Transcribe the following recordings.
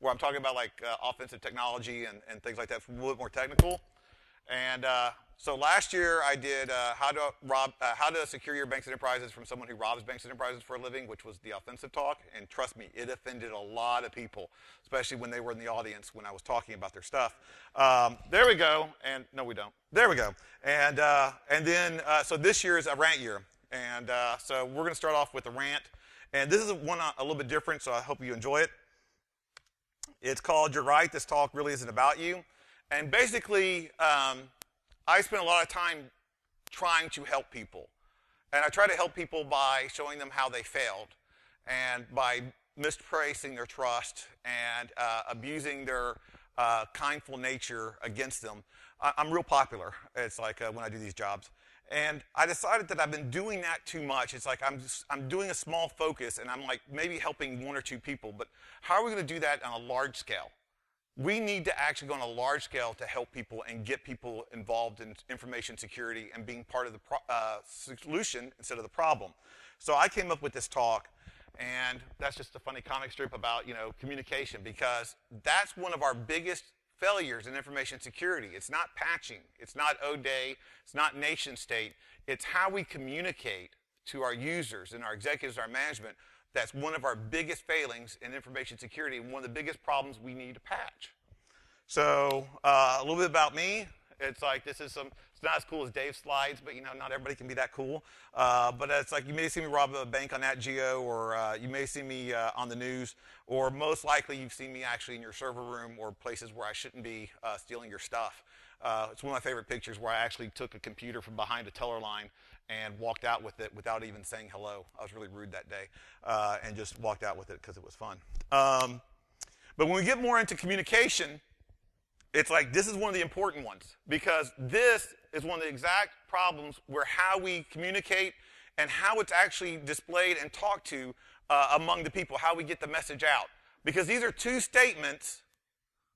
where I'm talking about like offensive technology and things like that. It's a little bit more technical. And so last year I did how to secure your banks and enterprises from someone who robs banks and enterprises for a living, which was the offensive talk. And trust me, it offended a lot of people, especially when they were in the audience when I was talking about their stuff. There we go. And no, we don't. There we go. And then so this year is a rant year. And so we're going to start off with a rant. And this is one a little bit different, so I hope you enjoy it. It's called You're Right, This Talk Really Isn't About You. And basically, I spend a lot of time trying to help people. And I try to help people by showing them how they failed and by misplacing their trust and abusing their kindful nature against them. I'm real popular. It's like when I do these jobs. And I decided that I've been doing that too much. It's like I'm doing a small focus, and I'm like maybe helping one or two people. But how are we going to do that on a large scale? We need to actually go on a large scale to help people and get people involved in information security and being part of the solution instead of the problem. So I came up with this talk, and that's just a funny comic strip about, communication, because that's one of our biggest failures in information security. It's not patching. It's not O-Day. It's not nation state. It's how we communicate to our users and our executives, our management. That's one of our biggest failings in information security and one of the biggest problems we need to patch. So a little bit about me. It's like it's not as cool as Dave's slides, but not everybody can be that cool. But it's like you may see me rob a bank on Nat Geo, or you may see me on the news, or most likely you've seen me actually in your server room or places where I shouldn't be stealing your stuff. It's one of my favorite pictures where I actually took a computer from behind a teller line and walked out with it without even saying hello. I was really rude that day, and just walked out with it because it was fun. But when we get more into communication, it's like this is one of the important ones, because this is one of the exact problems where how we communicate and how it's actually displayed and talked to among the people, how we get the message out. Because these are two statements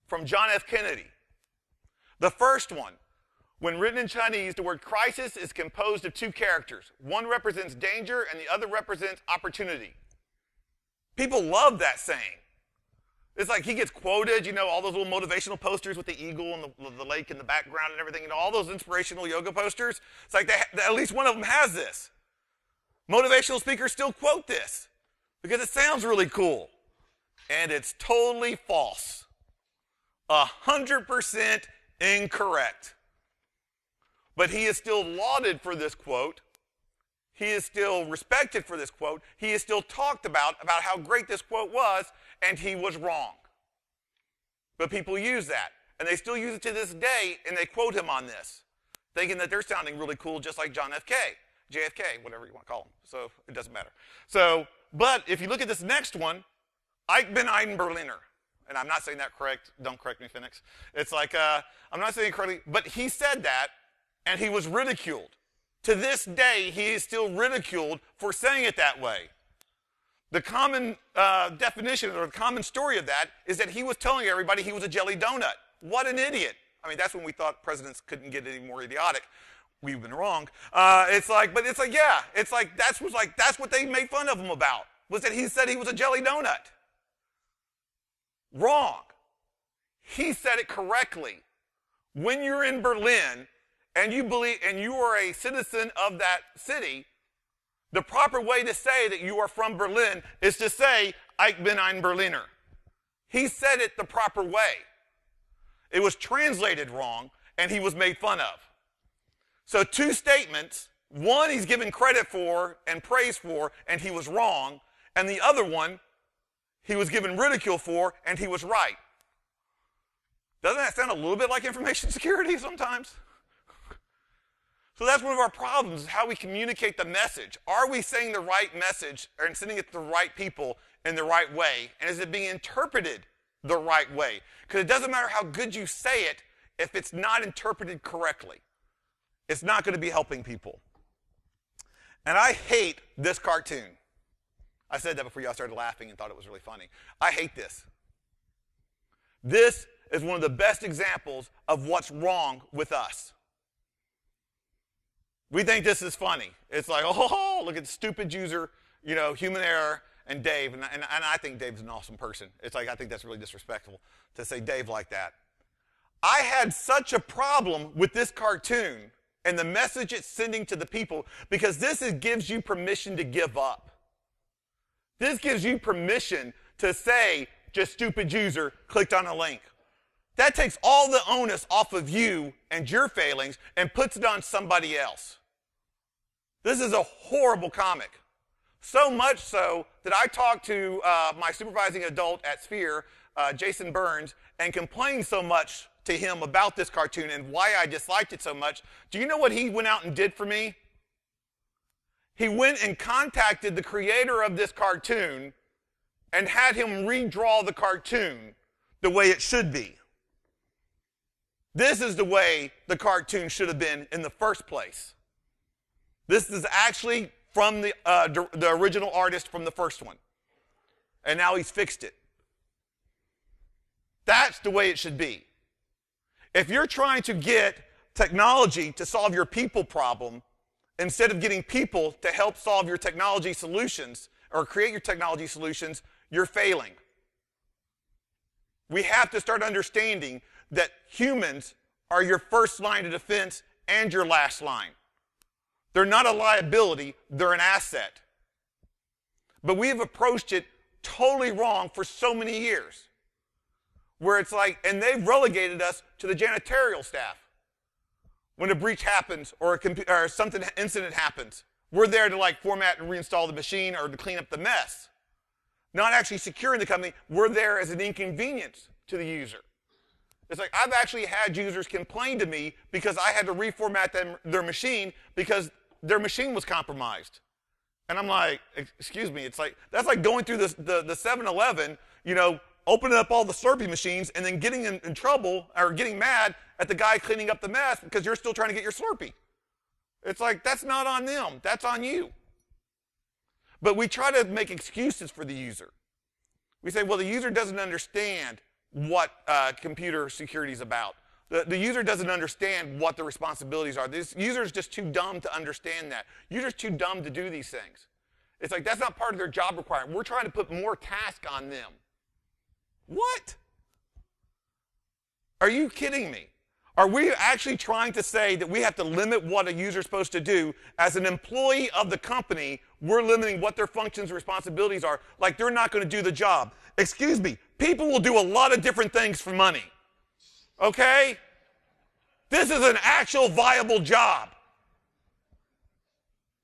from John F. Kennedy. The first one, when written in Chinese, the word crisis is composed of two characters. One represents danger and the other represents opportunity. People love that saying. It's like he gets quoted, all those little motivational posters with the eagle and the lake in the background and everything, all those inspirational yoga posters. It's like at least one of them has this. Motivational speakers still quote this because it sounds really cool. And it's totally false. 100% incorrect. But he is still lauded for this quote. He is still respected for this quote. He is still talked about how great this quote was, and he was wrong. But people use that, and they still use it to this day, and they quote him on this, thinking that they're sounding really cool just like John F. K., JFK, whatever you want to call him. So it doesn't matter. So, but if you look at this next one, Ich bin ein Berliner. And I'm not saying that correct. Don't correct me, Phoenix. It's like, I'm not saying it correctly, but he said that, and he was ridiculed. To this day, he is still ridiculed for saying it that way. The common definition or the common story of that is that he was telling everybody he was a jelly donut. What an idiot. I mean, that's when we thought presidents couldn't get any more idiotic. We've been wrong. That's what they made fun of him about, was that he said he was a jelly donut. Wrong. He said it correctly. When you're in Berlin and you are a citizen of that city, the proper way to say that you are from Berlin is to say, Ich bin ein Berliner. He said it the proper way. It was translated wrong, and he was made fun of. So two statements, one he's given credit for and praise for, and he was wrong, and the other one he was given ridicule for, and he was right. Doesn't that sound a little bit like information security sometimes? So that's one of our problems, is how we communicate the message. Are we saying the right message and sending it to the right people in the right way? And is it being interpreted the right way? Because it doesn't matter how good you say it if it's not interpreted correctly. It's not going to be helping people. And I hate this cartoon. I said that before y'all started laughing and thought it was really funny. I hate this. This is one of the best examples of what's wrong with us. We think this is funny. It's like, oh, look at the stupid user, human error. and Dave, and I think Dave's an awesome person. It's like, I think that's really disrespectful to say Dave like that. I had such a problem with this cartoon and the message it's sending to the people because gives you permission to give up. This gives you permission to say, just stupid user clicked on a link. That takes all the onus off of you and your failings and puts it on somebody else. This is a horrible comic. So much so that I talked to my supervising adult at Sphere, Jason Burns, and complained so much to him about this cartoon and why I disliked it so much. Do you know what he went out and did for me? He went and contacted the creator of this cartoon and had him redraw the cartoon the way it should be. This is the way the cartoon should have been in the first place. This is actually from the original artist from the first one. And now he's fixed it. That's the way it should be. If you're trying to get technology to solve your people problem, instead of getting people to help solve your technology solutions or create your technology solutions, you're failing. We have to start understanding that humans are your first line of defense and your last line. They're not a liability, they're an asset. But we have approached it totally wrong for so many years. Where it's like, and they've relegated us to the janitorial staff. When a breach happens or something incident happens, we're there to like format and reinstall the machine or to clean up the mess. Not actually securing the company, we're there as an inconvenience to the user. It's like, I've actually had users complain to me because I had to reformat their machine because their machine was compromised. And I'm like, excuse me, it's like, that's like going through the 7-Eleven, opening up all the Slurpee machines and then getting in trouble or getting mad at the guy cleaning up the mess because you're still trying to get your Slurpee. It's like, that's not on them, that's on you. But we try to make excuses for the user. We say, well, the user doesn't understand what computer security is about. The user doesn't understand what the responsibilities are. This user is just too dumb to understand that. User's too dumb to do these things. It's like, that's not part of their job requirement. We're trying to put more task on them. What? Are you kidding me? Are we actually trying to say that we have to limit what a user is supposed to do? As an employee of the company, we're limiting what their functions and responsibilities are, like they're not going to do the job. Excuse me, people will do a lot of different things for money. Okay? This is an actual viable job.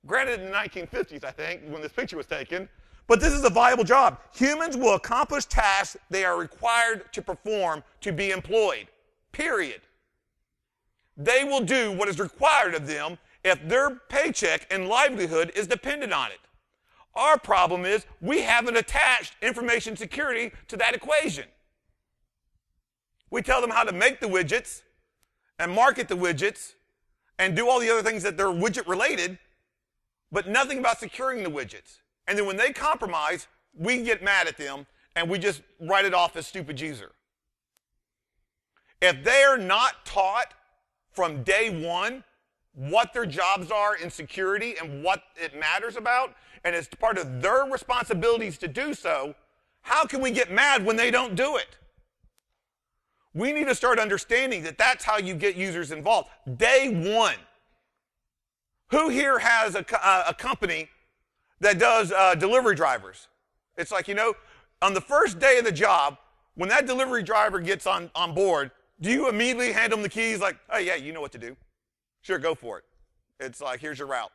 Granted, in the 1950s, I think, when this picture was taken, but this is a viable job. Humans will accomplish tasks they are required to perform to be employed. Period. They will do what is required of them if their paycheck and livelihood is dependent on it. Our problem is we haven't attached information security to that equation. We tell them how to make the widgets and market the widgets and do all the other things that they're widget related, but nothing about securing the widgets. And then when they compromise, we get mad at them and we just write it off as stupid user. If they are not taught from day one what their jobs are in security and what it matters about, and it's part of their responsibilities to do so, how can we get mad when they don't do it? We need to start understanding that that's how you get users involved. Day one. Who here has a company that does delivery drivers? It's like, on the first day of the job, when that delivery driver gets on board, do you immediately hand them the keys like, oh yeah, you know what to do. Sure, go for it. It's like, here's your route.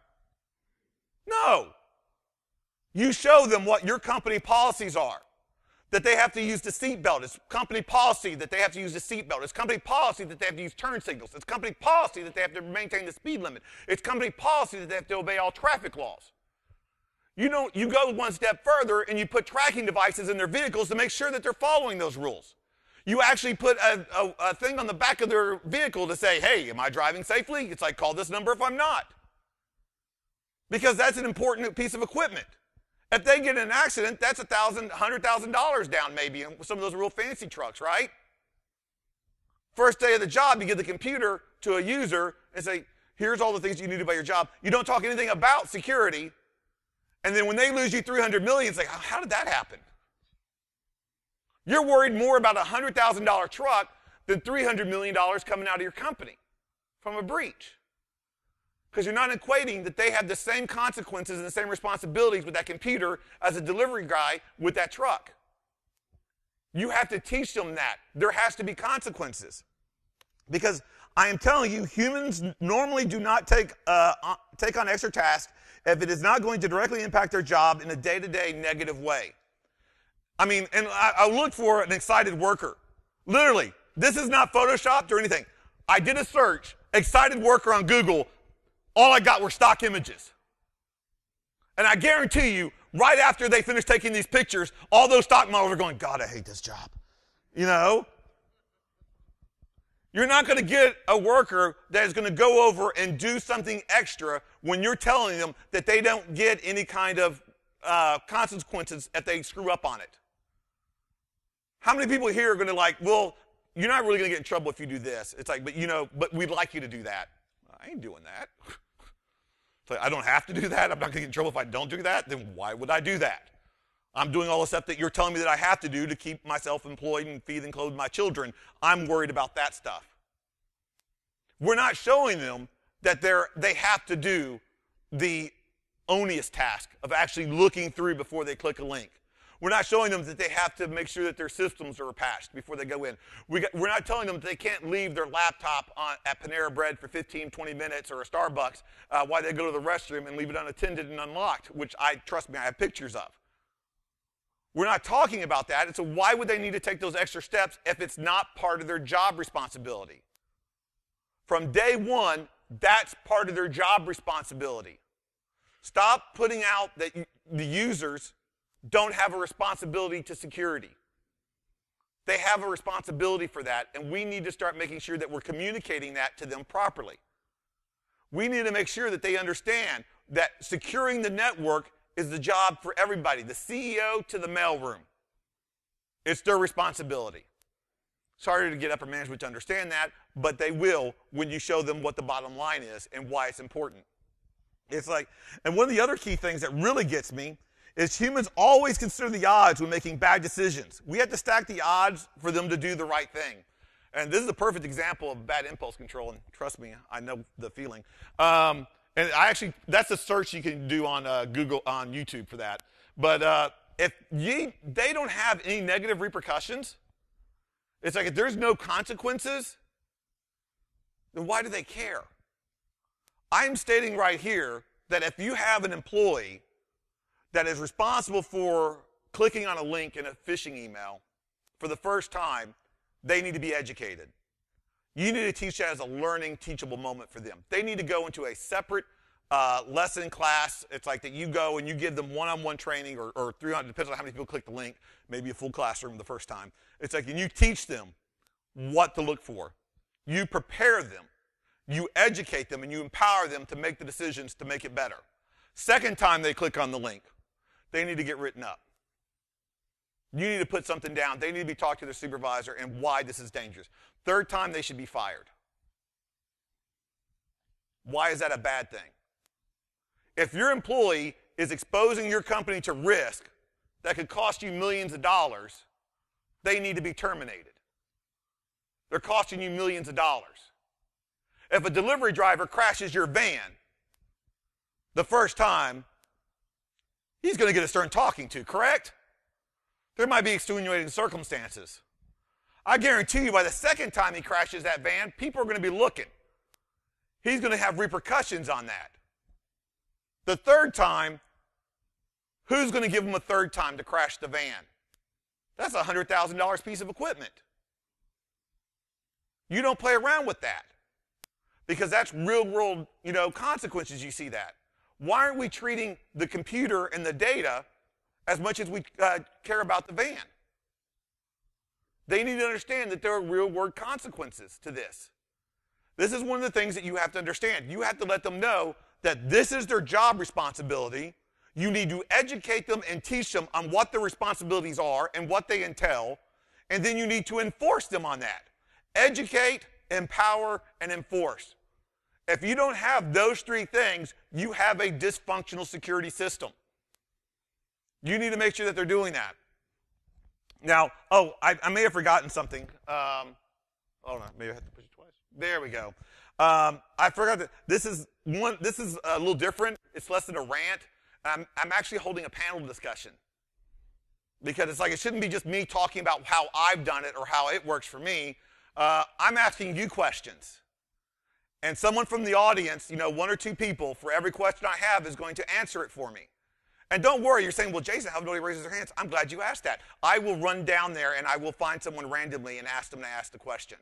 No. You show them what your company policies are. That they have to use the seatbelt. It's company policy that they have to use the seatbelt. It's company policy that they have to use turn signals. It's company policy that they have to maintain the speed limit. It's company policy that they have to obey all traffic laws. You go one step further and you put tracking devices in their vehicles to make sure that they're following those rules. You actually put a thing on the back of their vehicle to say, hey, am I driving safely? It's like, call this number if I'm not. Because that's an important piece of equipment. If they get in an accident, that's $100,000 down maybe in some of those real fancy trucks, right? First day of the job, you give the computer to a user and say, here's all the things you need to do about your job. You don't talk anything about security. And then when they lose you $300 million, it's like, how did that happen? You're worried more about a $100,000 truck than $300 million coming out of your company from a breach. Because you're not equating that they have the same consequences and the same responsibilities with that computer as a delivery guy with that truck. You have to teach them that. There has to be consequences. Because I am telling you, humans normally do not take on extra tasks if it is not going to directly impact their job in a day-to-day negative way. I mean, and I looked for an excited worker. Literally, this is not photoshopped or anything. I did a search, excited worker on Google. All I got were stock images. And I guarantee you, right after they finish taking these pictures, all those stock models are going, God, I hate this job. You know? You're not going to get a worker that is going to go over and do something extra when you're telling them that they don't get any kind of consequences if they screw up on it. How many people here are going to like, well, you're not really going to get in trouble if you do this. It's like, but we'd like you to do that. I ain't doing that. It's like, I don't have to do that. I'm not going to get in trouble if I don't do that. Then why would I do that? I'm doing all the stuff that you're telling me that I have to do to keep myself employed and feed and clothe my children. I'm worried about that stuff. We're not showing them that they have to do the onerous task of actually looking through before they click a link. We're not showing them that they have to make sure that their systems are patched before they go in. We're not telling them that they can't leave their laptop at Panera Bread for 15, 20 minutes or a Starbucks while they go to the restroom and leave it unattended and unlocked, which trust me, I have pictures of. We're not talking about that. And so why would they need to take those extra steps if it's not part of their job responsibility? From day one, that's part of their job responsibility. Stop putting out that the users don't have a responsibility to security. They have a responsibility for that, and we need to start making sure that we're communicating that to them properly. We need to make sure that they understand that securing the network is the job for everybody, the CEO to the mailroom. It's their responsibility. It's harder to get upper management to understand that, but they will when you show them what the bottom line is and why it's important. It's like, and one of the other key things that really gets me is humans always consider the odds when making bad decisions. We have to stack the odds for them to do the right thing. And this is a perfect example of bad impulse control, and trust me, I know the feeling. And that's a search you can do on Google, on YouTube for that. But if they don't have any negative repercussions, it's like if there's no consequences, then why do they care? I'm stating right here that if you have an employee that is responsible for clicking on a link in a phishing email for the first time, they need to be educated. You need to teach that as a learning, teachable moment for them. They need to go into a separate lesson class. It's like that you go and you give them one-on-one training or 300, depends on how many people click the link, maybe a full classroom the first time. It's like, and you teach them what to look for. You prepare them. You educate them and you empower them to make the decisions to make it better. Second time they click on the link, they need to get written up. You need to put something down. They need to be talked to their supervisor and why this is dangerous. Third time, they should be fired. Why is that a bad thing? If your employee is exposing your company to risk that could cost you millions of dollars, they need to be terminated. They're costing you millions of dollars. If a delivery driver crashes your van the first time, he's going to get a stern talking to, correct? There might be extenuating circumstances. I guarantee you by the second time he crashes that van, people are going to be looking. He's going to have repercussions on that. The third time, who's going to give him a third time to crash the van? That's a $100,000 piece of equipment. You don't play around with that because that's real world, consequences. You see that. Why aren't we treating the computer and the data as much as we care about the van? They need to understand that there are real world consequences to this. This is one of the things that you have to understand. You have to let them know that this is their job responsibility. You need to educate them and teach them on what their responsibilities are and what they entail, and then you need to enforce them on that. Educate, empower, and enforce. If you don't have those three things, you have a dysfunctional security system. You need to make sure that they're doing that. Now, oh, I may have forgotten something. Hold on, maybe I have to push it twice. There we go. I forgot that this is a little different. It's less than a rant. I'm actually holding a panel discussion. Because it's like it shouldn't be just me talking about how I've done it or how it works for me. I'm asking you questions. And someone from the audience, one or two people, for every question I have is going to answer it for me. And don't worry, you're saying, well, Jayson, how nobody raises their hands? I'm glad you asked that. I will run down there and I will find someone randomly and ask them to ask the question.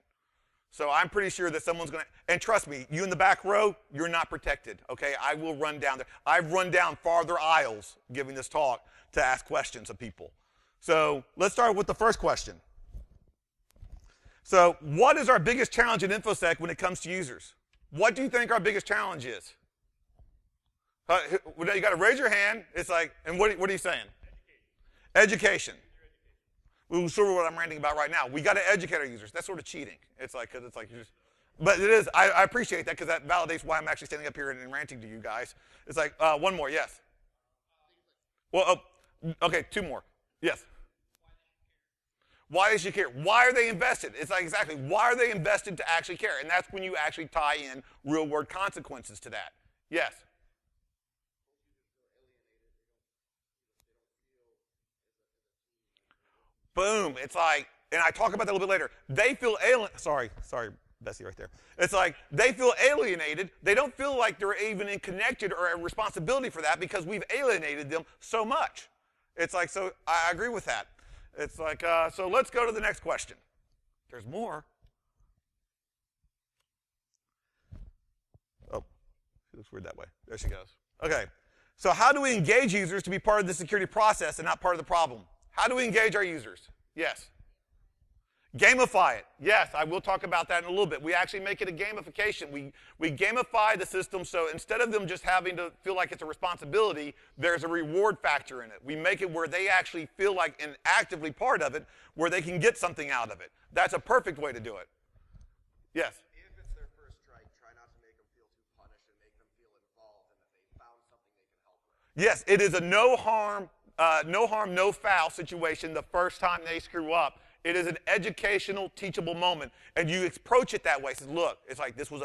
So I'm pretty sure that someone's going to, and trust me, you in the back row, you're not protected, okay? I will run down there. I've run down farther aisles giving this talk to ask questions of people. So let's start with the first question. So what is our biggest challenge in InfoSec when it comes to users? What do you think our biggest challenge is? You got to raise your hand. It's like, and what are you saying? Education. Well, sort of what I'm ranting about right now. We got to educate our users. That's sort of cheating. It's like, because it's like, but it is. I appreciate that because that validates why I'm actually standing up here and ranting to you guys. It's like, one more, yes. Well, okay, two more. Yes. Why they should care? Why are they invested? It's like exactly, why are they invested to actually care? And that's when you actually tie in real-world consequences to that. Yes? Boom. It's like, and I talk about that a little bit later. They feel sorry, Bessie right there. It's like they feel alienated. They don't feel like they're even connected or a responsibility for that because we've alienated them so much. It's like, so I agree with that. It's like, so let's go to the next question. There's more. Oh, she looks weird that way. There she goes. Okay. So how do we engage users to be part of the security process and not part of the problem? How do we engage our users? Yes. Gamify it. Yes, I will talk about that in a little bit. We actually make it a gamification. We gamify the system so instead of them just having to feel like it's a responsibility, there's a reward factor in it. We make it where they actually feel like and actively part of it, where they can get something out of it. That's a perfect way to do it. Yes? If it's their first strike, try not to make them feel too punished and make them feel involved and that they found something they can help with. Yes, it is a no harm, no foul situation the first time they screw up. It is an educational, teachable moment. And you approach it that way. It says, look, it's like this was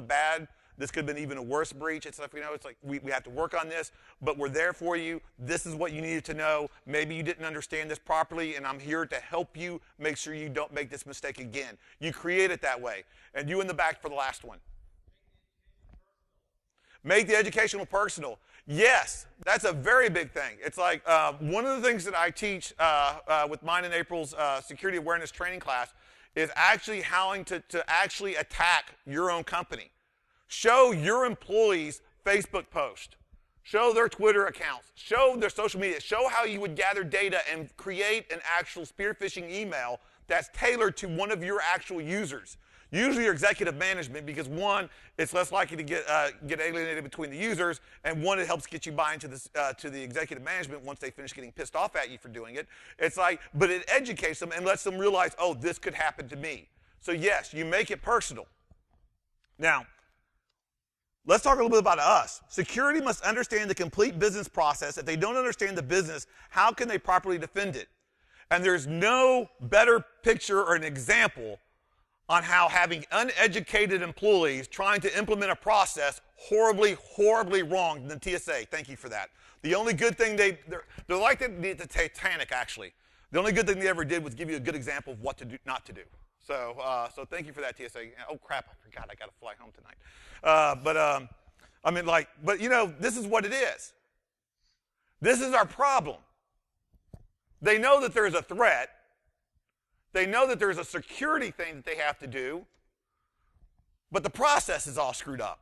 this could have been even a worse breach. It's like, it's like we have to work on this, but we're there for you. This is what you needed to know. Maybe you didn't understand this properly, and I'm here to help you make sure you don't make this mistake again. You create it that way. And you in the back for the last one. Make the educational personal. Yes, that's a very big thing. It's like one of the things that I teach with mine and April's security awareness training class is actually how to actually attack your own company. Show your employees Facebook posts. Show their Twitter accounts. Show their social media. Show how you would gather data and create an actual spear phishing email that's tailored to one of your actual users. Usually your executive management, because one, it's less likely to get alienated between the users, and one, it helps get you buy into this, to the executive management once they finish getting pissed off at you for doing it. It's like, but it educates them and lets them realize, oh, this could happen to me. So yes, you make it personal. Now, let's talk a little bit about us. Security must understand the complete business process. If they don't understand the business, how can they properly defend it? And there's no better picture or an example on how having uneducated employees trying to implement a process horribly, horribly wrong than TSA. Thank you for that. The only good thing they're like the Titanic, actually. The only good thing they ever did was give you a good example of what to do, not to do. So thank you for that, TSA. Oh, crap, I forgot I got to fly home tonight. But this is what it is. This is our problem. They know that there's a threat. They know that there's a security thing that they have to do, but the process is all screwed up.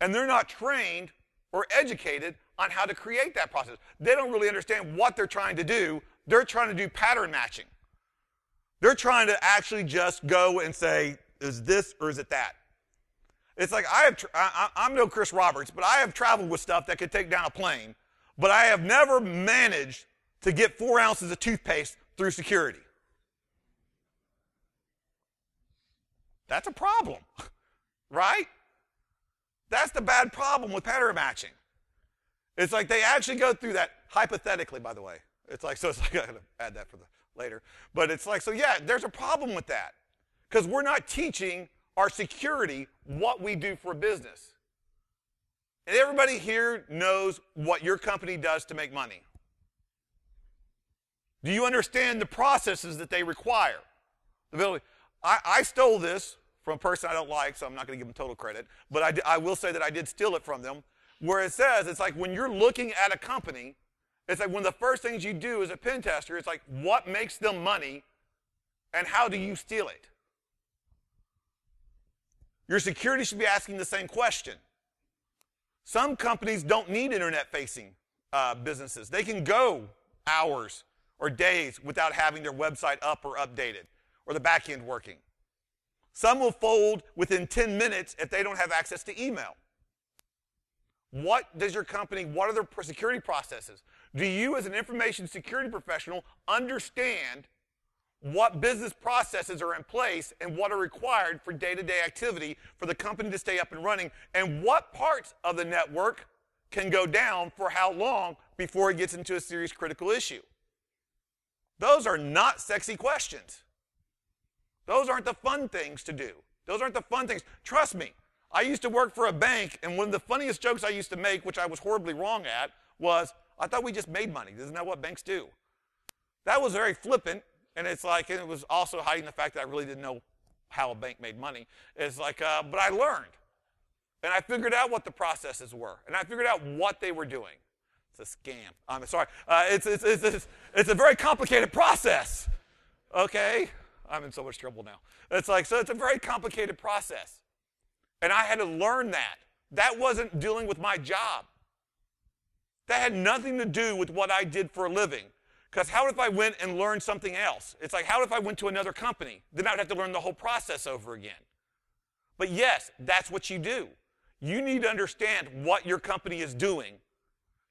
And they're not trained or educated on how to create that process. They don't really understand what they're trying to do. They're trying to do pattern matching. They're trying to actually just go and say, is this or is it that? It's like I'm no Chris Roberts, but I have traveled with stuff that could take down a plane, but I have never managed to get 4 ounces of toothpaste through security. That's a problem, right? That's the bad problem with pattern matching. It's like they actually go through that hypothetically, by the way. It's like, so it's like, I gotta add that for the later. But it's like, so yeah, there's a problem with that. Because we're not teaching our security what we do for a business. And everybody here knows what your company does to make money. Do you understand the processes that they require? I stole this from a person I don't like, so I'm not going to give them total credit. But I will say that I did steal it from them. Where it says, it's like when you're looking at a company, it's like one of the first things you do as a pen tester, it's like what makes them money and how do you steal it? Your security should be asking the same question. Some companies don't need internet-facing businesses. They can go hours or days without having their website up or updated or the back end working. Some will fold within 10 minutes if they don't have access to email. What does your company, what are their security processes? Do you as an information security professional understand what business processes are in place and what are required for day-to-day activity for the company to stay up and running, and what parts of the network can go down for how long before it gets into a serious critical issue? Those are not sexy questions. Those aren't the fun things to do. Those aren't the fun things. Trust me, I used to work for a bank, and one of the funniest jokes I used to make, which I was horribly wrong at, was, I thought we just made money. Isn't that what banks do? That was very flippant, and it's like, and it was also hiding the fact that I really didn't know how a bank made money. It's like, but I learned, and I figured out what the processes were, and I figured out what they were doing. It's a scam. I'm sorry. It's a very complicated process, okay? I'm in so much trouble now. It's like, so it's a very complicated process. And I had to learn that. That wasn't dealing with my job. That had nothing to do with what I did for a living. Because how if I went and learned something else? It's like, how if I went to another company? Then I would have to learn the whole process over again. But yes, that's what you do. You need to understand what your company is doing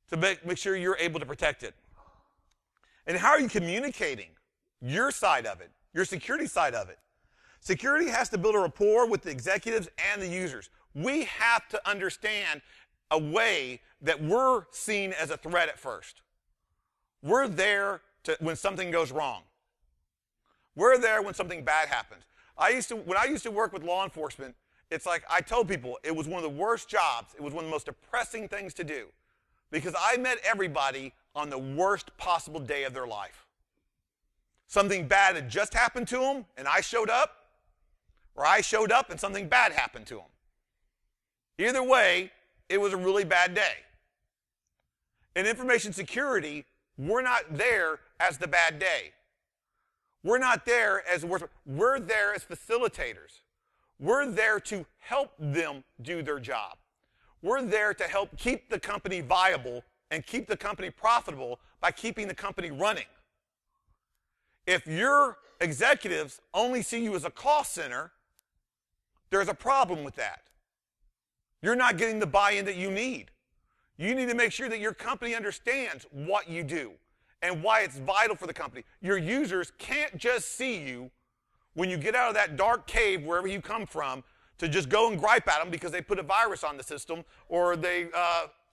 to make sure you're able to protect it. And how are you communicating your side of it, your security side of it? Security has to build a rapport with the executives and the users. We have to understand a way that we're seen as a threat at first. We're there when something goes wrong. We're there when something bad happens. When I used to work with law enforcement, it's like I told people it was one of the worst jobs. It was one of the most depressing things to do because I met everybody on the worst possible day of their life. Something bad had just happened to them, and I showed up, or I showed up and something bad happened to them. Either way, it was a really bad day. In information security, we're not there as the bad day. We're not there as the worst. We're there as facilitators. We're there to help them do their job. We're there to help keep the company viable and keep the company profitable by keeping the company running. If your executives only see you as a cost center, there's a problem with that. You're not getting the buy-in that you need. You need to make sure that your company understands what you do and why it's vital for the company. Your users can't just see you when you get out of that dark cave wherever you come from to just go and gripe at them because they put a virus on the system or they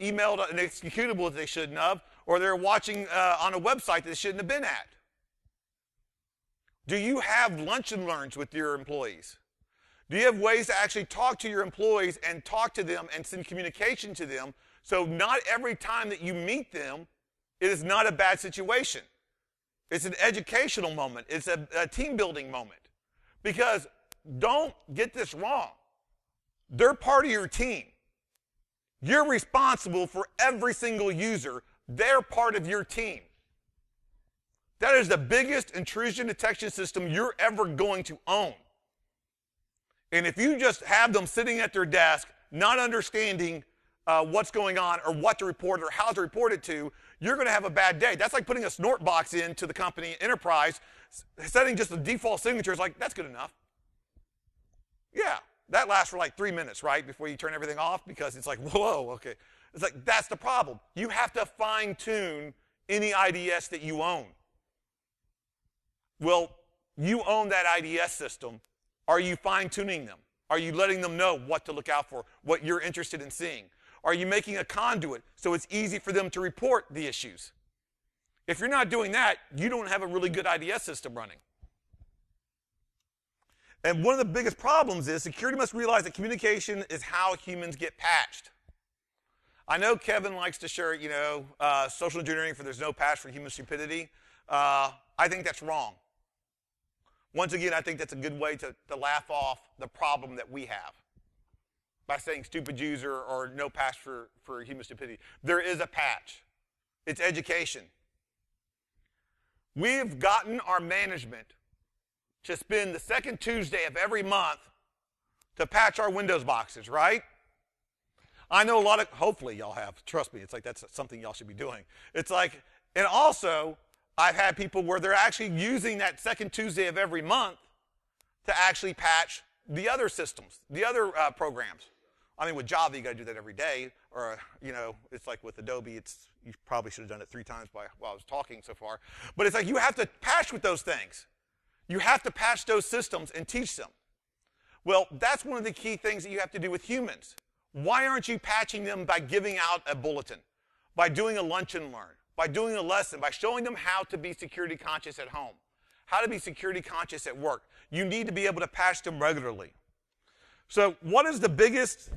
emailed an executable that they shouldn't have or they're watching on a website that they shouldn't have been at. Do you have lunch and learns with your employees? Do you have ways to actually talk to your employees and talk to them and send communication to them so not every time that you meet them, it is not a bad situation? It's an educational moment. It's a team building moment. Because don't get this wrong. They're part of your team. You're responsible for every single user. They're part of your team. That is the biggest intrusion detection system you're ever going to own. And if you just have them sitting at their desk, not understanding what's going on or what to report or how to report it to, you're going to have a bad day. That's like putting a snort box into the company enterprise, setting just the default signature is like, that's good enough. Yeah, that lasts for like 3 minutes, right, before you turn everything off because it's like, whoa, okay. It's like, that's the problem. You have to fine-tune any IDS that you own. Well, you own that IDS system. Are you fine-tuning them? Are you letting them know what to look out for, what you're interested in seeing? Are you making a conduit so it's easy for them to report the issues? If you're not doing that, you don't have a really good IDS system running. And one of the biggest problems is security must realize that communication is how humans get patched. I know Kevin likes to share, social engineering for there's no patch for human stupidity. I think that's wrong. Once again, I think that's a good way to laugh off the problem that we have by saying stupid user or no patch for human stupidity. There is a patch. It's education. We've gotten our management to spend the second Tuesday of every month to patch our Windows boxes, right? I know a lot of, hopefully y'all have, trust me, it's like that's something y'all should be doing. It's like, and also, I've had people where they're actually using that second Tuesday of every month to actually patch the other systems, the other programs. I mean, with Java, you got to do that every day, or, it's like with Adobe, you probably should have done it 3 times while I was talking so far. But it's like you have to patch with those things. You have to patch those systems and teach them. Well, that's one of the key things that you have to do with humans. Why aren't you patching them by giving out a bulletin, by doing a lunch and learn, by doing a lesson, by showing them how to be security conscious at home, how to be security conscious at work? You need to be able to patch them regularly. So what is the biggest,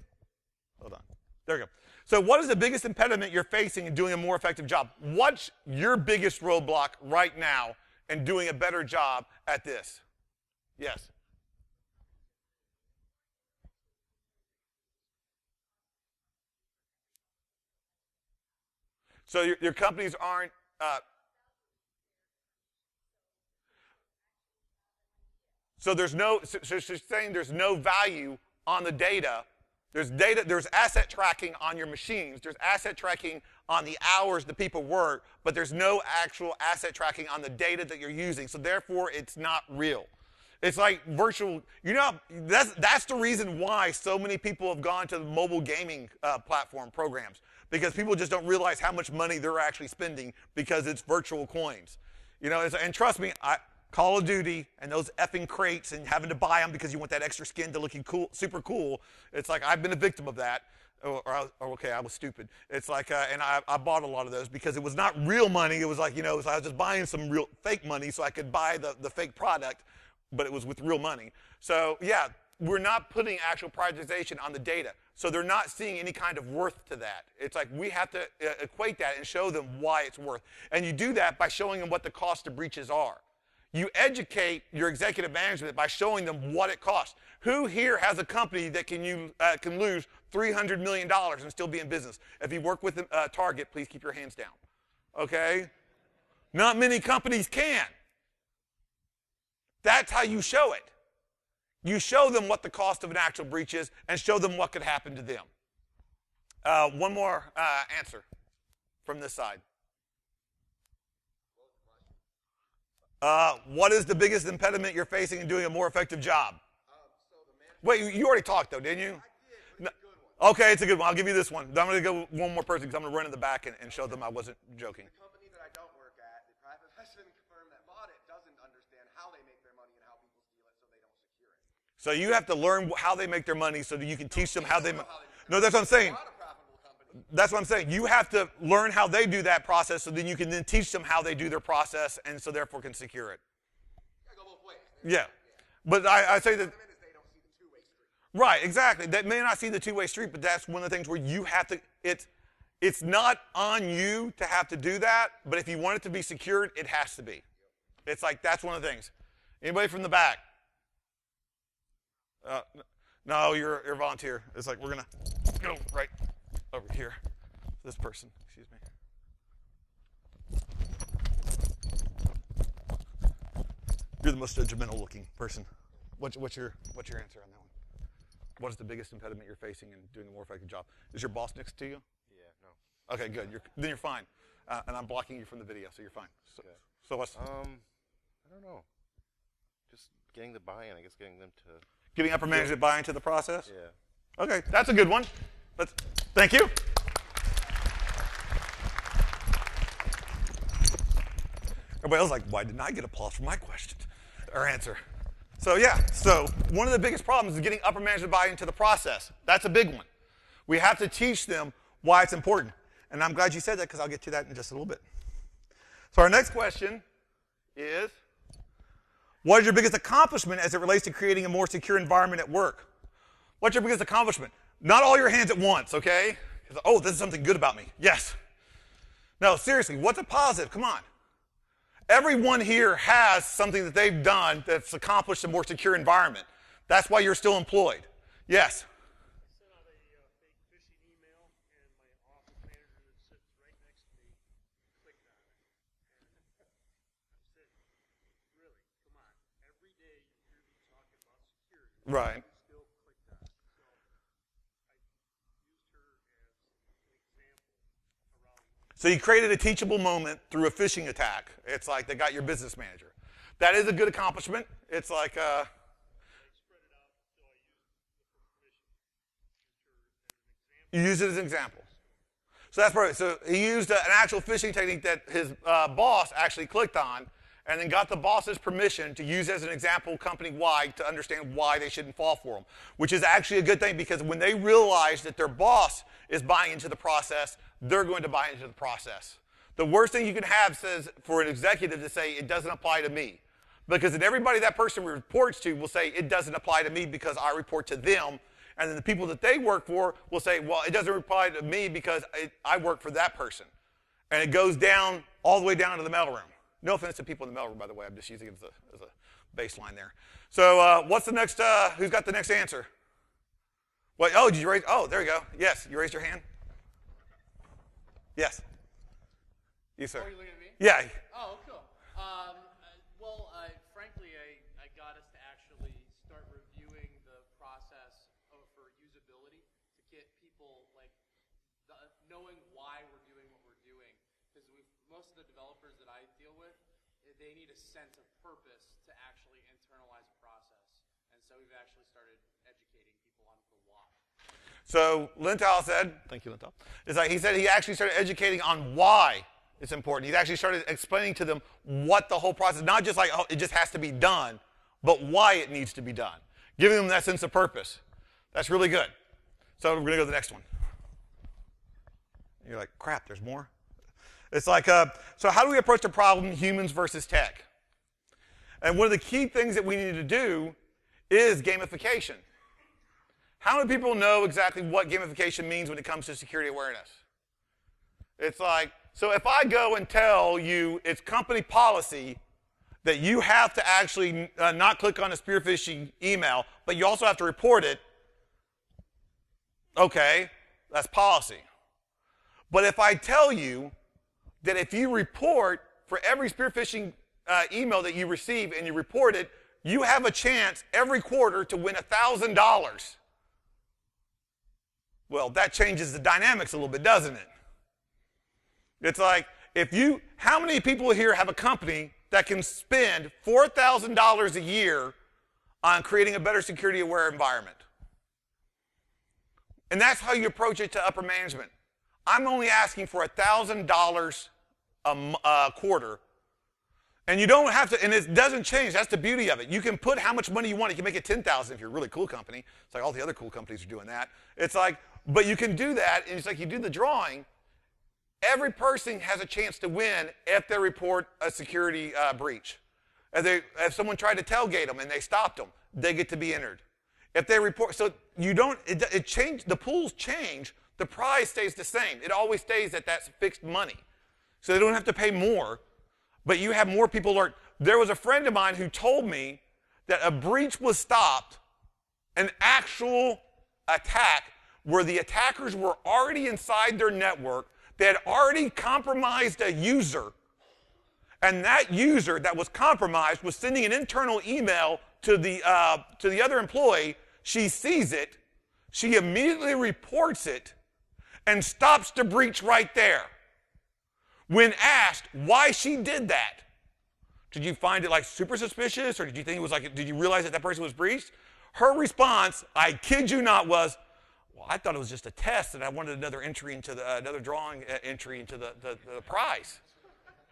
hold on, there we go. So what is the biggest impediment you're facing in doing a more effective job? What's your biggest roadblock right now in doing a better job at this? Yes. So your companies aren't, so she's saying there's no value on the data. There's asset tracking on your machines. There's asset tracking on the hours that people work, but there's no actual asset tracking on the data that you're using. So therefore, it's not real. It's like virtual, that's the reason why so many people have gone to the mobile gaming platform programs, because people just don't realize how much money they're actually spending because it's virtual coins. And trust me, Call of Duty and those effing crates and having to buy them because you want that extra skin to looking cool, super cool. It's like I've been a victim of that. I was stupid. It's like, and I bought a lot of those because it was not real money. It was like, so I was just buying some real fake money so I could buy the fake product, but it was with real money. So yeah, we're not putting actual prioritization on the data. So they're not seeing any kind of worth to that. It's like we have to equate that and show them why it's worth. And you do that by showing them what the cost of breaches are. You educate your executive management by showing them what it costs. Who here has a company that can lose $300 million and still be in business? If you work with Target, please keep your hands down. Okay? Not many companies can. That's how you show it. You show them what the cost of an actual breach is and show them what could happen to them. One more answer from this side. What is the biggest impediment you're facing in doing a more effective job? Wait, you already talked though, didn't you? I did, but it's a good one. Okay, it's a good one. I'll give you this one. I'm going to go one more person because I'm going to run in the back and show them I wasn't joking. The company that I don't work at, the private investment firm that bought it, doesn't understand how they make their money and how people steal it, so they don't secure it. So you have to learn how they make their money so that you can teach them how they. No, that's what I'm saying. That's what I'm saying. You have to learn how they do that process so then you can then teach them how they do their process and so therefore can secure it. Gotta go both ways. Yeah. But I say that. They don't see the two-way street. Right, exactly. They may not see the two-way street, but that's one of the things where you have to, it's not on you to have to do that, but if you want it to be secured, it has to be. It's like, that's one of the things. Anybody from the back? No, you're a volunteer. It's like, we're going to go right over here. This person, excuse me. You're the most judgmental looking person. What's your answer on that one? What is the biggest impediment you're facing in doing a more effective job? Is your boss next to you? Yeah, no. Okay, good. Then you're fine. And I'm blocking you from the video, so you're fine. Okay. So what's? I don't know. Just getting the buy-in, I guess getting them to... Getting upper management buy into the process? Yeah. Okay, that's a good one. Thank you. Everybody else is like, why didn't I get applause for my question or answer? So yeah, so one of the biggest problems is getting upper management buy into the process. That's a big one. We have to teach them why it's important. And I'm glad you said that because I'll get to that in just a little bit. So our next question is, what is your biggest accomplishment as it relates to creating a more secure environment at work? What's your biggest accomplishment? Not all your hands at once, okay? Oh, this is something good about me. Yes. No, seriously, what's a positive? Come on. Everyone here has something that they've done that's accomplished a more secure environment. That's why you're still employed. Yes? I sent out a fake phishing email, and my office manager that sits right next to me clicked on it. And I said, really, come on. Every day you hear me talking about security. Right. You still clicked on it. So I used her as an example around. So you created a teachable moment through a phishing attack. It's like they got your business manager. That is a good accomplishment. It's like, I spread it out, so I used the permission. Used her as an example. you use it as an example. So that's perfect. So he used an actual phishing technique that his boss actually clicked on and then got the boss's permission to use as an example company-wide to understand why they shouldn't fall for them, which is actually a good thing because when they realize that their boss is buying into the process, they're going to buy into the process. The worst thing you can have says for an executive to say, it doesn't apply to me. Because then everybody that person reports to will say, it doesn't apply to me because I report to them. And then the people that they work for will say, well, it doesn't apply to me because I work for that person. And it goes down, all the way down to the mailroom. No offense to people in the mailroom, by the way. I'm just using it as a baseline there. So what's the next, who's got the next answer? What, oh, did you raise, oh, there you go. Yes, you raised your hand. Yes. You, sir. Oh, you're looking at me? Yeah. Oh, cool. Frankly, I got us to actually start reviewing the process for usability to get people knowing why we're doing what we're doing. Because most of the developers that I deal with, they need a sense of purpose to actually internalize a process. And so we've actually started educating people on the why. So Lintal said, thank you, Lintal, is like he said he actually started educating on why it's important. He actually started explaining to them what the whole process, not just like, oh, it just has to be done, but why it needs to be done. Giving them that sense of purpose. That's really good. So we're going to go to the next one. You're like, crap, there's more? It's like, so how do we approach the problem, humans versus tech? And one of the key things that we need to do is gamification. How many people know exactly what gamification means when it comes to security awareness? It's like, so if I go and tell you it's company policy that you have to actually not click on a spear phishing email, but you also have to report it, okay, that's policy. But if I tell you that if you report for every spear phishing email that you receive and you report it, you have a chance every quarter to win $1,000. Well, that changes the dynamics a little bit, doesn't it? It's like, how many people here have a company that can spend $4,000 a year on creating a better security aware environment? And that's how you approach it to upper management. I'm only asking for $1,000 a quarter. And you don't have to, and it doesn't change. That's the beauty of it. You can put how much money you want. You can make it $10,000 if you're a really cool company. It's like all the other cool companies are doing that. It's like, but you can do that, and it's like you do the drawing. Every person has a chance to win if they report a security breach. If someone tried to tailgate them and they stopped them, they get to be entered. If they report, so you don't, it changed, the pools change, the prize stays the same. It always stays at that fixed money. So they don't have to pay more, but you have more people alert. There was a friend of mine who told me that a breach was stopped, an actual attack where the attackers were already inside their network. They had already compromised a user, and that user that was compromised was sending an internal email to the other employee. She sees it, she immediately reports it, and stops the breach right there. When asked why she did that, did you find it like super suspicious, or did you think it was like, did you realize that that person was breached? Her response, I kid you not, was, well, I thought it was just a test, and I wanted another entry into another drawing entry into the prize.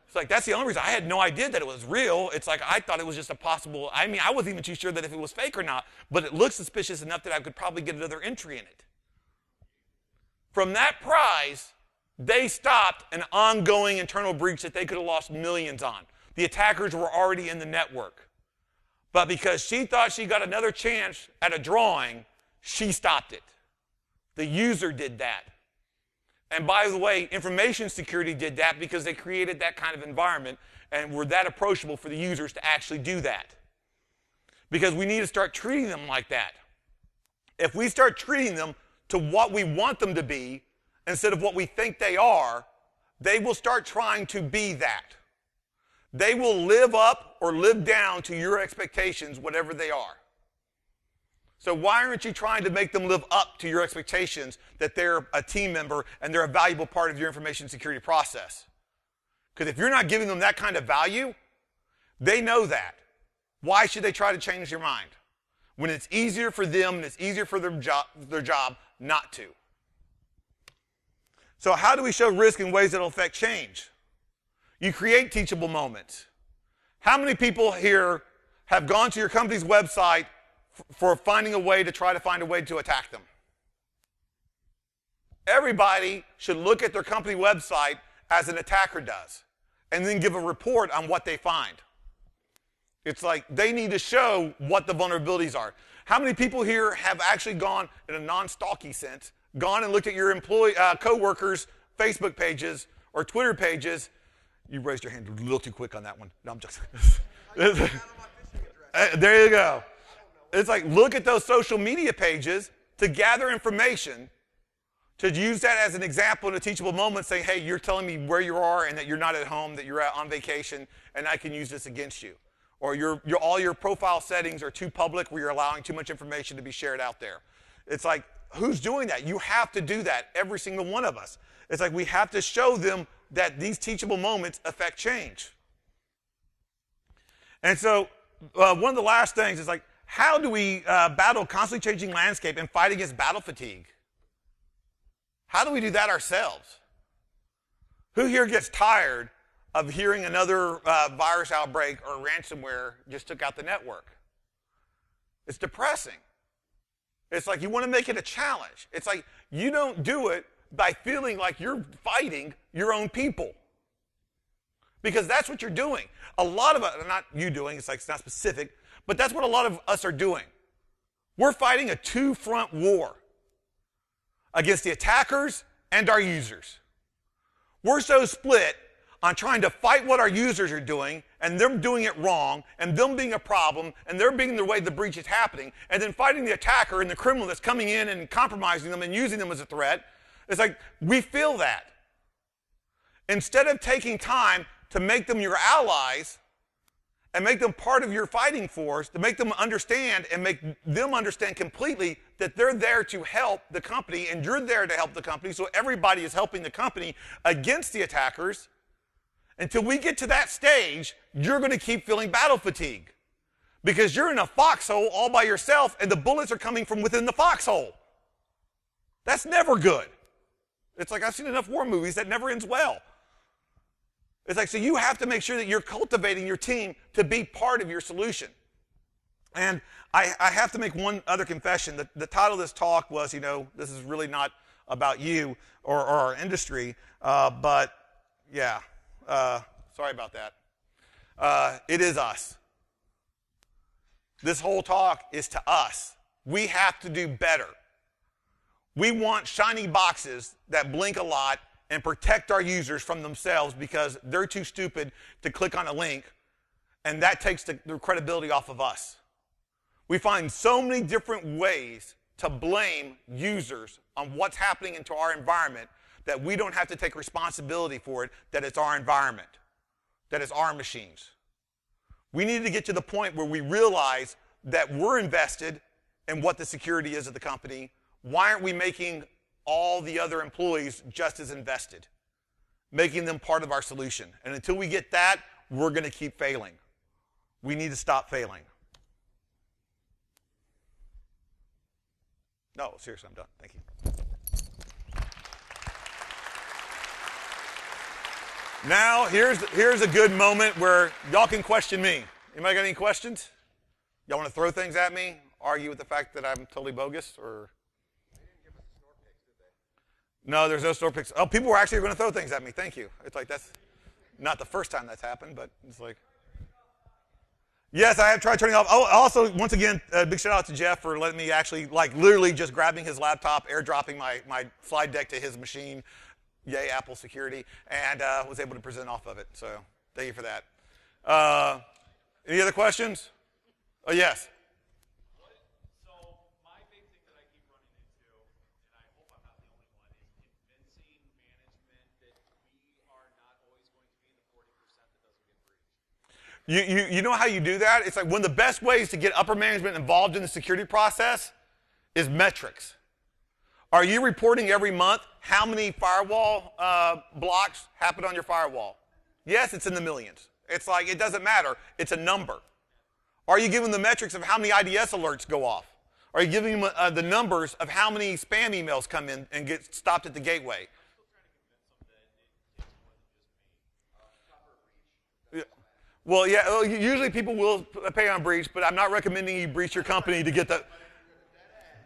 It's like, that's the only reason. I had no idea that it was real. It's like, I thought it was just a possible, I mean, I wasn't even too sure that if it was fake or not, but it looked suspicious enough that I could probably get another entry in it. From that prize, they stopped an ongoing internal breach that they could have lost millions on. The attackers were already in the network. But because she thought she got another chance at a drawing, she stopped it. The user did that. And by the way, information security did that because they created that kind of environment and were that approachable for the users to actually do that. Because we need to start treating them like that. If we start treating them to what we want them to be instead of what we think they are, they will start trying to be that. They will live up or live down to your expectations, whatever they are. So why aren't you trying to make them live up to your expectations that they're a team member and they're a valuable part of your information security process? Because if you're not giving them that kind of value, they know that. Why should they try to change your mind when it's easier for them and it's easier for their job not to? So how do we show risk in ways that will affect change? You create teachable moments. How many people here have gone to your company's website for finding a way to try to find a way to attack them? Everybody should look at their company website as an attacker does and then give a report on what they find. It's like they need to show what the vulnerabilities are. How many people here have actually gone, in a non-stalky sense, gone and looked at your co-workers' Facebook pages or Twitter pages? You raised your hand a little too quick on that one. No, I'm just... There you go. It's like, look at those social media pages to gather information, to use that as an example in a teachable moment, saying, hey, you're telling me where you are and that you're not at home, that you're on vacation, and I can use this against you. Or all your profile settings are too public where you're allowing too much information to be shared out there. It's like, who's doing that? You have to do that, every single one of us. It's like we have to show them that these teachable moments affect change. And so one of the last things is like, how do we battle constantly changing landscape and fight against battle fatigue? How do we do that ourselves? Who here gets tired of hearing another virus outbreak or ransomware just took out the network? It's depressing. It's like you want to make it a challenge. It's like you don't do it by feeling like you're fighting your own people. Because that's what you're doing. A lot of us, not you doing, it's like it's not specific, but that's what a lot of us are doing. We're fighting a two-front war against the attackers and our users. We're so split on trying to fight what our users are doing and them doing it wrong and them being a problem and they're being the way the breach is happening, and then fighting the attacker and the criminal that's coming in and compromising them and using them as a threat. It's like we feel that. Instead of taking time to make them your allies and make them part of your fighting force, to make them understand and make them understand completely that they're there to help the company and you're there to help the company, so everybody is helping the company against the attackers. Until we get to that stage, you're going to keep feeling battle fatigue because you're in a foxhole all by yourself and the bullets are coming from within the foxhole. That's never good. It's like I've seen enough war movies that never ends well. It's like, so you have to make sure that you're cultivating your team to be part of your solution. And I have to make one other confession. The title of this talk was, this is really not about you or our industry, but yeah, sorry about that. It is us. This whole talk is to us. We have to do better. We want shiny boxes that blink a lot and protect our users from themselves because they're too stupid to click on a link, and that takes the credibility off of us. We find so many different ways to blame users on what's happening into our environment that we don't have to take responsibility for it, that it's our environment, that it's our machines. We need to get to the point where we realize that we're invested in what the security is of the company. Why aren't we making all the other employees just as invested, making them part of our solution? And until we get that, we're going to keep failing. We need to stop failing. No, seriously, I'm done. Thank you. Now, here's a good moment where y'all can question me. Anybody got any questions? Y'all want to throw things at me? Argue with the fact that I'm totally bogus? Or No, there's no store picks. Oh, people were actually going to throw things at me. Thank you. It's like that's not the first time that's happened, but it's like. Yes, I have tried turning off. Oh, also, once again, big shout out to Jeff for letting me actually, like, literally just grabbing his laptop, airdropping my slide deck to his machine. Yay, Apple security, and was able to present off of it. So thank you for that. Any other questions? Oh, yes. So my big thing that I keep running into, and I hope I'm not the only one, is convincing management that we are not always going to be in the 40% that doesn't get breached. You know how you do that? It's like one of the best ways to get upper management involved in the security process is metrics. Are you reporting every month how many firewall blocks happen on your firewall? Yes, it's in the millions. It's like, it doesn't matter. It's a number. Are you giving the metrics of how many IDS alerts go off? Are you giving them the numbers of how many spam emails come in and get stopped at the gateway? Well, yeah, usually people will pay on breach, but I'm not recommending you breach your company to get the...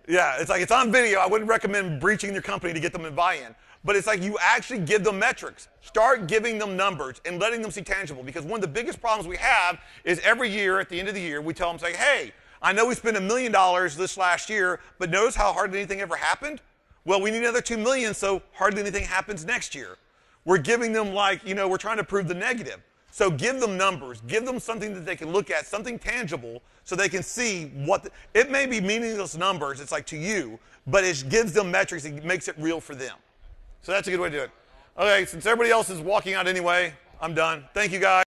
Yeah, it's like, it's on video. I wouldn't recommend breaching your company to get them in buy-in. But it's like you actually give them metrics. Start giving them numbers and letting them see tangible. Because one of the biggest problems we have is every year, at the end of the year, we tell them, say, hey, I know we spent $1 million this last year, but notice how hardly anything ever happened? Well, we need another $2 million, so hardly anything happens next year. We're giving them like, we're trying to prove the negative. So give them numbers. Give them something that they can look at, something tangible, so they can see what... it may be meaningless numbers, it's like to you, but it gives them metrics. It makes it real for them. So that's a good way to do it. Okay, since everybody else is walking out anyway, I'm done. Thank you, guys.